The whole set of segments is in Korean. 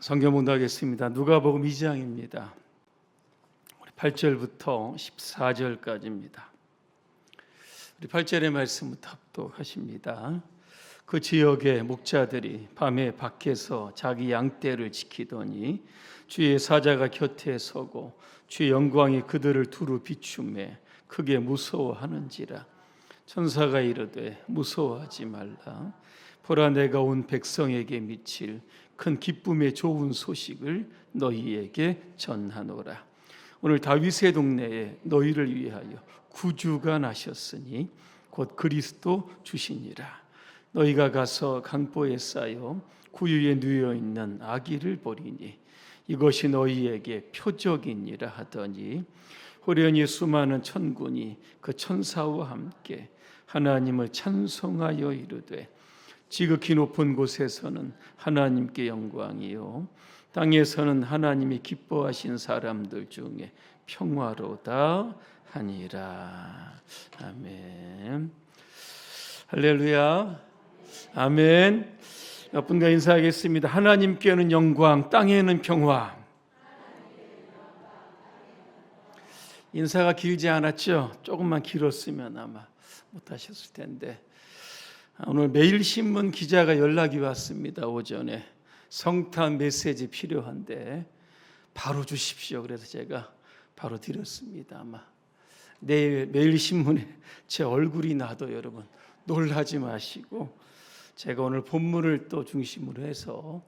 성경 봉독하겠습니다. 누가복음 2장입니다. 8절부터 14절까지입니다. 우리 8절의 말씀부터 합독하십니다. 그 지역의 목자들이 밤에 밖에서 자기 양떼를 지키더니 주의 사자가 곁에 서고 주의 영광이 그들을 두루 비추매 크게 무서워하는지라. 천사가 이르되 무서워하지 말라. 보라, 내가 온 백성에게 미칠 큰 기쁨의 좋은 소식을 너희에게 전하노라. 오늘 다윗의 동네에 너희를 위하여 구주가 나셨으니 곧 그리스도 주시니라. 너희가 가서 강보에 쌓여 구유에 누워 있는 아기를 보리니 이것이 너희에게 표적이니라 하더니 호련히 수많은 천군이 그 천사와 함께 하나님을 찬송하여 이르되 지극히 높은 곳에서는 하나님께 영광이요 땅에서는 하나님이 기뻐하신 사람들 중에 평화로다 하니라. 아멘. 할렐루야. 아멘. 몇 분과 인사하겠습니다. 하나님께는 영광, 땅에는 평화. 인사가 길지 않았죠? 조금만 길었으면 아마 못하셨을 텐데 오늘 매일신문 기자가 연락이 왔습니다. 오전에 성탄 메시지 필요한데 바로 주십시오. 그래서 제가 바로 드렸습니다. 아마 내일 매일신문에 제 얼굴이 나도 여러분 놀라지 마시고 제가 오늘 본문을 또 중심으로 해서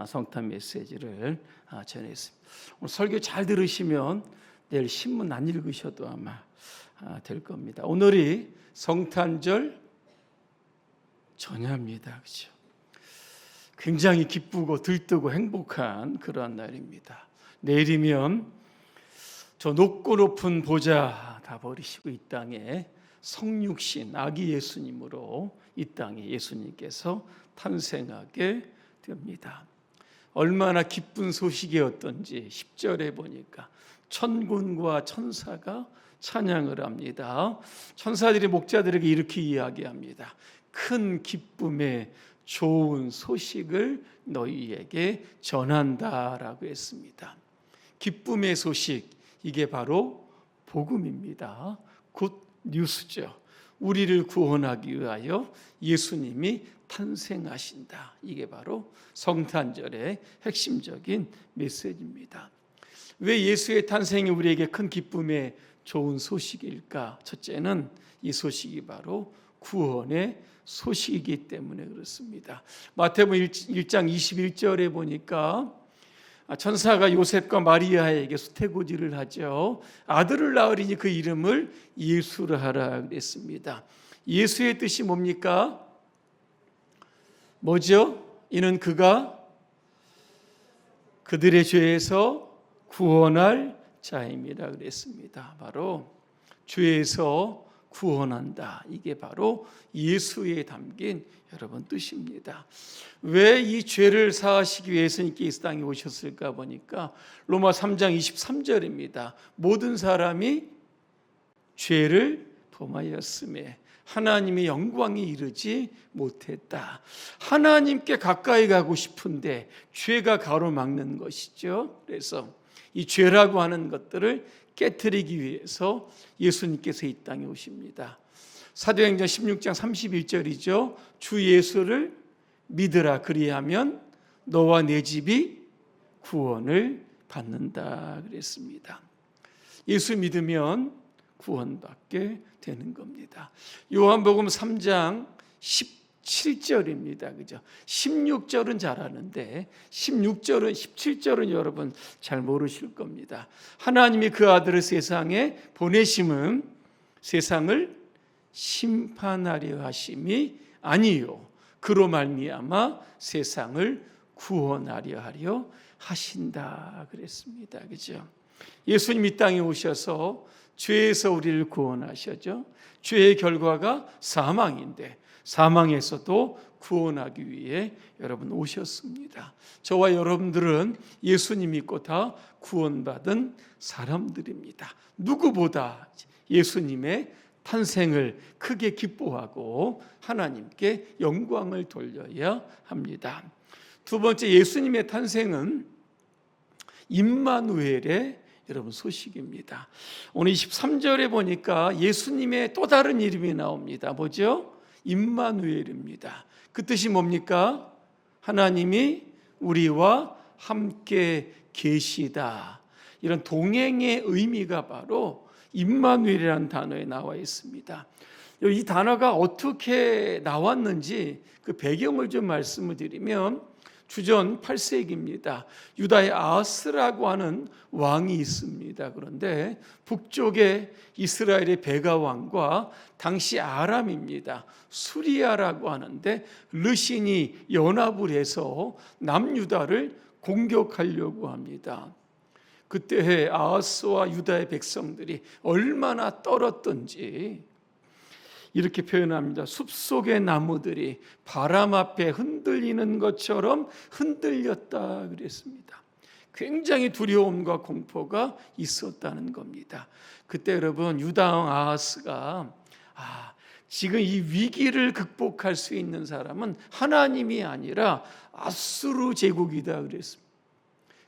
성탄 메시지를 전했습니다. 오늘 설교 잘 들으시면 내일 신문 안 읽으셔도 아마 될 겁니다. 오늘이 성탄절 전야입니다. 그렇죠? 굉장히 기쁘고 들뜨고 행복한 그러한 날입니다. 내일이면 저 높고 높은 보좌 다 버리시고 이 땅에 성육신 아기 예수님으로 이 땅에 예수님께서 탄생하게 됩니다. 얼마나 기쁜 소식이었던지 10절에 보니까 천군과 천사가 찬양을 합니다. 천사들이 목자들에게 이렇게 이야기합니다. 큰 기쁨의 좋은 소식을 너희에게 전한다라고 했습니다. 기쁨의 소식, 이게 바로 복음입니다. 굿 뉴스죠. 우리를 구원하기 위하여 예수님이 탄생하신다. 이게 바로 성탄절의 핵심적인 메시지입니다. 왜 예수의 탄생이 우리에게 큰 기쁨의 좋은 소식일까? 첫째는 이 소식이 바로 구원의 소식이기 때문에 그렇습니다. 마태복음 1장 21절에 보니까 천사가 요셉과 마리아에게 수태고지를 하죠. 아들을 낳으리니 그 이름을 예수라 하라 그랬습니다. 예수의 뜻이 뭡니까? 뭐죠? 이는 그가 그들의 죄에서 구원할 자임이라 그랬습니다. 바로 죄에서 구원한다. 이게 바로 예수에 담긴 여러분 뜻입니다. 왜 이 죄를 사하시기 위해서 이 땅에 오셨을까 보니까 로마 3장 23절입니다. 모든 사람이 죄를 범하였음에 하나님의 영광이 이르지 못했다. 하나님께 가까이 가고 싶은데 죄가 가로막는 것이죠. 그래서 이 죄라고 하는 것들을 깨트리기 위해서 예수님께서 이 땅에 오십니다. 사도행전 16장 31절이죠. 주 예수를 믿으라. 그리하면 너와 내 집이 구원을 받는다 그랬습니다. 예수 믿으면 구원받게 되는 겁니다. 요한복음 3장 17절입니다. 그죠? 16절은 잘 아는데 16절은 17절은 여러분 잘 모르실 겁니다. 하나님이 그 아들을 세상에 보내심은 세상을 심판하려 하심이 아니요 그로 말미암아 세상을 구원하려 하려 하신다 그랬습니다. 그죠? 예수님 이 땅에 오셔서 죄에서 우리를 구원하셨죠. 죄의 결과가 사망인데 사망에서도 구원하기 위해 여러분 오셨습니다. 저와 여러분들은 예수님 믿고 다 구원받은 사람들입니다. 누구보다 예수님의 탄생을 크게 기뻐하고 하나님께 영광을 돌려야 합니다. 두 번째, 예수님의 탄생은 임마누엘의 여러분 소식입니다. 오늘 23절에 보니까 예수님의 또 다른 이름이 나옵니다. 뭐죠? 임마누엘입니다. 그 뜻이 뭡니까? 하나님이 우리와 함께 계시다. 이런 동행의 의미가 바로 임마누엘이라는 단어에 나와 있습니다. 이 단어가 어떻게 나왔는지 그 배경을 좀 말씀을 드리면 주전 8세기입니다. 유다의 아하스라고 하는 왕이 있습니다. 그런데 북쪽에 이스라엘의 베가 왕과 당시 아람입니다. 수리아라고 하는데 르신이 연합을 해서 남유다를 공격하려고 합니다. 그때 아하스와 유다의 백성들이 얼마나 떨었던지 이렇게 표현합니다. 숲속의 나무들이 바람 앞에 흔들리는 것처럼 흔들렸다 그랬습니다. 굉장히 두려움과 공포가 있었다는 겁니다. 그때 여러분 유다 왕 아하스가 지금 이 위기를 극복할 수 있는 사람은 하나님이 아니라 아수르 제국이다 그랬습니다.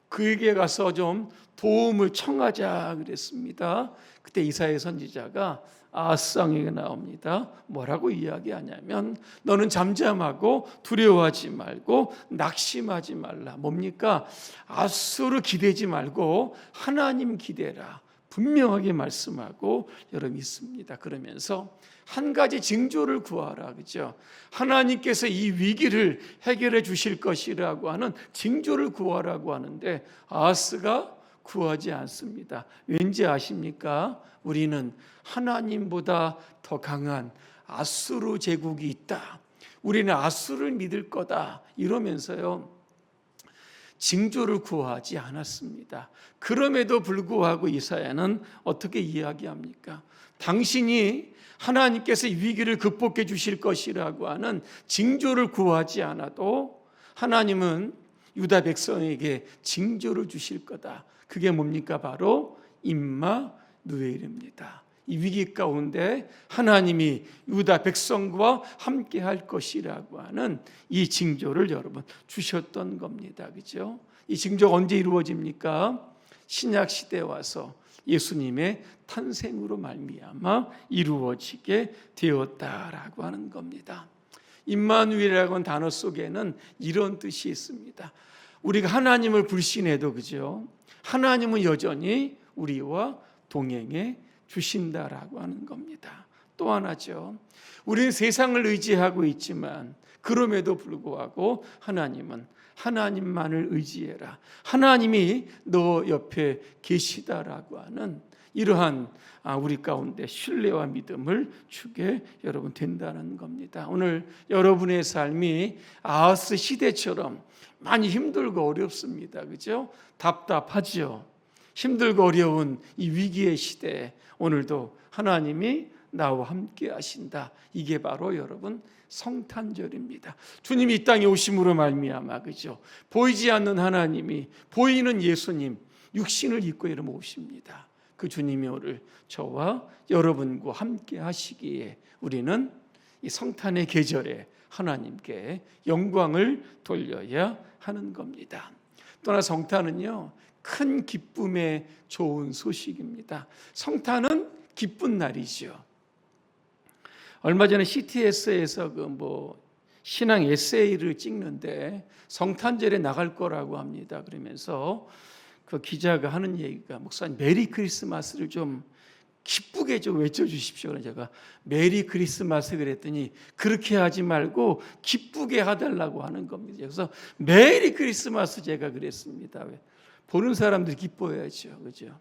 그에게 가서 좀 도움을 청하자 그랬습니다. 그때 이사야 선지자가 아하스 왕에게 나옵니다. 뭐라고 이야기하냐면 너는 잠잠하고 두려워하지 말고 낙심하지 말라. 뭡니까? 아수르 기대지 말고 하나님 기대라. 분명하게 말씀하고 여러분 있습니다. 그러면서 한 가지 징조를 구하라. 그죠? 하나님께서 이 위기를 해결해 주실 것이라고 하는 징조를 구하라고 하는데 아하스가 구하지 않습니다. 왠지 아십니까? 우리는 하나님보다 더 강한 아수르 제국이 있다. 우리는 아수르를 믿을 거다. 이러면서요. 징조를 구하지 않았습니다. 그럼에도 불구하고 이사야는 어떻게 이야기합니까? 당신이 하나님께서 위기를 극복해 주실 것이라고 하는 징조를 구하지 않아도 하나님은 유다 백성에게 징조를 주실 거다. 그게 뭡니까? 바로 임마누엘입니다. 이 위기 가운데 하나님이 유다 백성과 함께 할 것이라고 하는 이 징조를 여러분 주셨던 겁니다. 그죠? 이 징조가 언제 이루어집니까? 신약 시대에 와서 예수님의 탄생으로 말미암아 이루어지게 되었다라고 하는 겁니다. 임마누엘이라고 하는 단어 속에는 이런 뜻이 있습니다. 우리가 하나님을 불신해도 그죠? 하나님은 여전히 우리와 동행해 주신다라고 하는 겁니다. 또 하나죠. 우리는 세상을 의지하고 있지만 그럼에도 불구하고 하나님은 하나님만을 의지해라. 하나님이 너 옆에 계시다라고 하는 이러한 우리 가운데 신뢰와 믿음을 주게 여러분 된다는 겁니다. 오늘 여러분의 삶이 아하스 시대처럼 많이 힘들고 어렵습니다. 그죠? 답답하죠. 힘들고 어려운 이 위기의 시대에 오늘도 하나님이 나와 함께 하신다. 이게 바로 여러분 성탄절입니다. 주님이 이 땅에 오심으로 말미암아 그죠? 보이지 않는 하나님이 보이는 예수님 육신을 입고 여러분 오십니다. 그 주님이 오늘 저와 여러분과 함께 하시기에 우리는 이 성탄의 계절에 하나님께 영광을 돌려야 하는 겁니다. 또한 성탄은요 큰 기쁨의 좋은 소식입니다. 성탄은 기쁜 날이죠. 얼마 전에 CTS에서 신앙 에세이를 찍는데 성탄절에 나갈 거라고 합니다. 그러면서 그 기자가 하는 얘기가 목사님 메리 크리스마스를 좀 기쁘게 좀 외쳐주십시오. 그래서 제가 메리 크리스마스 그랬더니 그렇게 하지 말고 기쁘게 해달라고 하는 겁니다. 그래서 메리 크리스마스 제가 그랬습니다. 왜? 보는 사람들이 기뻐해야죠. 그죠?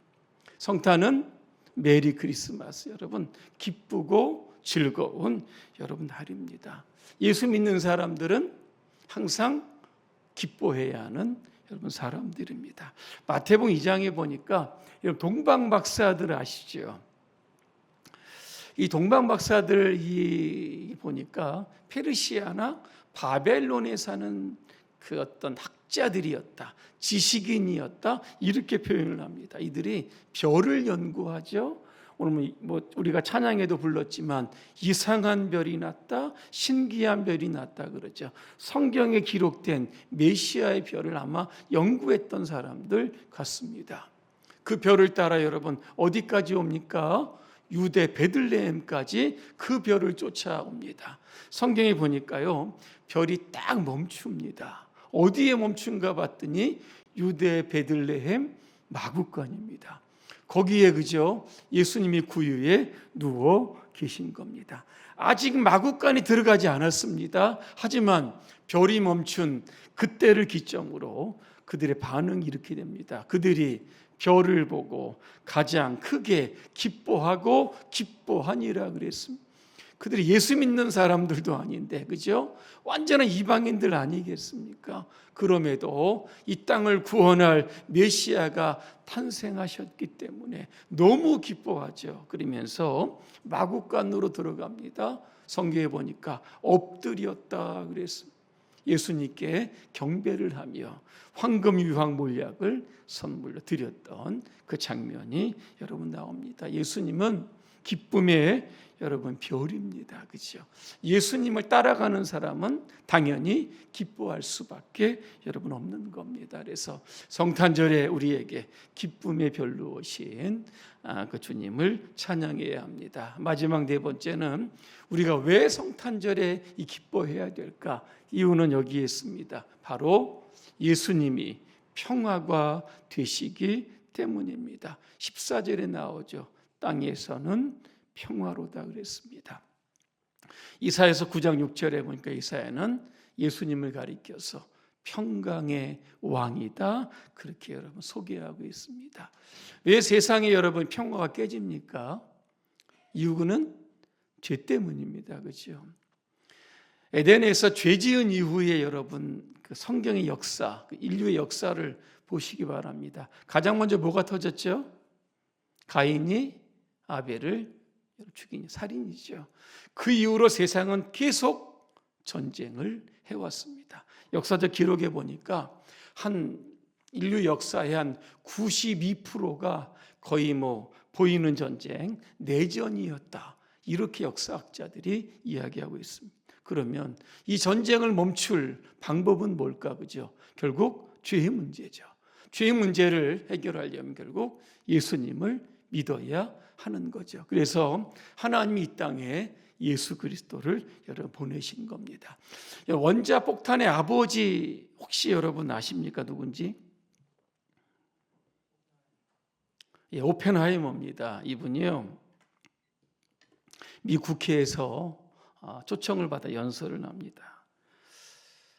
성탄은 메리 크리스마스. 여러분 기쁘고 즐거운 여러분 날입니다. 예수 믿는 사람들은 항상 기뻐해야 하는 여러분 사람들입니다. 마태복음 2장에 보니까 동방박사들 아시죠? 이 동방박사들 보니까 페르시아나 바벨론에 사는 그 어떤 학자들이었다, 지식인이었다 이렇게 표현을 합니다. 이들이 별을 연구하죠. 오늘 뭐 우리가 찬양에도 불렀지만 이상한 별이 났다, 신기한 별이 났다 그러죠. 성경에 기록된 메시아의 별을 아마 연구했던 사람들 같습니다. 그 별을 따라 여러분 어디까지 옵니까? 유대 베들레헴까지 그 별을 쫓아옵니다. 성경에 보니까요, 별이 딱 멈춥니다. 어디에 멈춘가 봤더니 유대 베들레헴 마구간입니다. 거기에 그죠? 예수님이 구유에 누워 계신 겁니다. 아직 마구간이 들어가지 않았습니다. 하지만 별이 멈춘 그때를 기점으로 그들의 반응이 이렇게 됩니다. 그들이 별을 보고 가장 크게 기뻐하고 기뻐하니라 그랬습니다. 그들이 예수 믿는 사람들도 아닌데, 그죠? 완전한 이방인들 아니겠습니까? 그럼에도 이 땅을 구원할 메시아가 탄생하셨기 때문에 너무 기뻐하죠. 그러면서 마구간으로 들어갑니다. 성경에 보니까 엎드렸다 그랬습니다. 예수님께 경배를 하며 황금 유황 몰약을 선물로 드렸던 그 장면이 여러분 나옵니다. 예수님은 기쁨의 여러분 별입니다. 그렇죠? 예수님을 따라가는 사람은 당연히 기뻐할 수밖에 여러분 없는 겁니다. 그래서 성탄절에 우리에게 기쁨의 별로 오신 그 주님을 찬양해야 합니다. 마지막 네 번째는 우리가 왜 성탄절에 이 기뻐해야 될까? 이유는 여기에 있습니다. 바로 예수님이 평화가 되시기 때문입니다. 14절에 나오죠. 땅에서는 평화로다 그랬습니다. 이사야서 9장 6절에 보니까 이사야는 예수님을 가리켜서 평강의 왕이다 그렇게 여러분 소개하고 있습니다. 왜 세상에 여러분 평화가 깨집니까? 이유는 죄 때문입니다. 그렇죠? 에덴에서 죄 지은 이후에 여러분 그 성경의 역사, 인류의 역사를 보시기 바랍니다. 가장 먼저 뭐가 터졌죠? 가인이 아벨을 죽인 살인이죠. 그 이후로 세상은 계속 전쟁을 해왔습니다. 역사적 기록에 보니까 한 인류 역사의 한 92%가 거의 뭐 보이는 전쟁, 내전이었다. 이렇게 역사학자들이 이야기하고 있습니다. 그러면 이 전쟁을 멈출 방법은 뭘까? 그죠? 결국 죄의 문제죠. 죄의 문제를 해결하려면 결국 예수님을 믿어야 하는 거죠. 그래서 하나님이 이 땅에 예수 그리스도를 여러분 보내신 겁니다. 원자 폭탄의 아버지 혹시 여러분 아십니까? 누군지? 오펜하이머입니다. 이분이요, 미 국회에서 초청을 받아 연설을 합니다.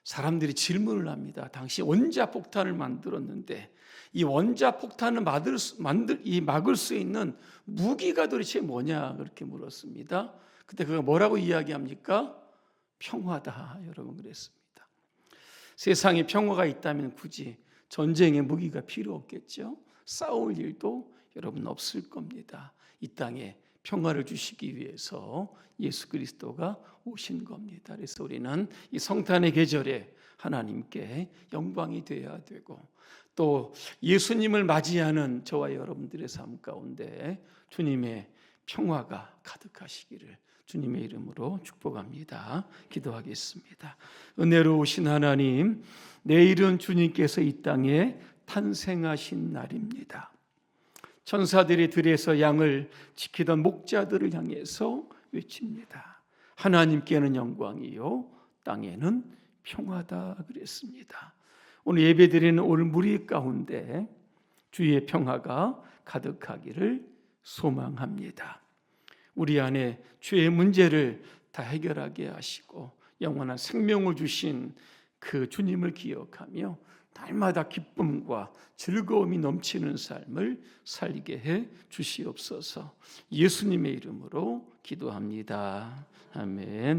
사람들이 질문을 합니다. 당시 원자폭탄을 만들었는데 이 원자폭탄을 막을 수 있는 무기가 도대체 뭐냐 그렇게 물었습니다. 그때 그가 뭐라고 이야기합니까? 평화다 여러분 그랬습니다. 세상에 평화가 있다면 굳이 전쟁의 무기가 필요 없겠죠. 싸울 일도 여러분 없을 겁니다. 이 땅에 평화를 주시기 위해서 예수 그리스도가 오신 겁니다. 그래서 우리는 이 성탄의 계절에 하나님께 영광이 되어야 되고 또 예수님을 맞이하는 저와 여러분들의 삶 가운데 주님의 평화가 가득하시기를 주님의 이름으로 축복합니다. 기도하겠습니다. 은혜로우신 하나님, 내일은 주님께서 이 땅에 탄생하신 날입니다. 천사들이 들에서 양을 지키던 목자들을 향해서 외칩니다. 하나님께는 영광이요 땅에는 평화다 그랬습니다. 오늘 예배드리는 오늘 무리 가운데 주의 평화가 가득하기를 소망합니다. 우리 안에 죄의 문제를 다 해결하게 하시고 영원한 생명을 주신 그 주님을 기억하며 날마다 기쁨과 즐거움이 넘치는 삶을 살게 해 주시옵소서. 예수님의 이름으로 기도합니다. 아멘.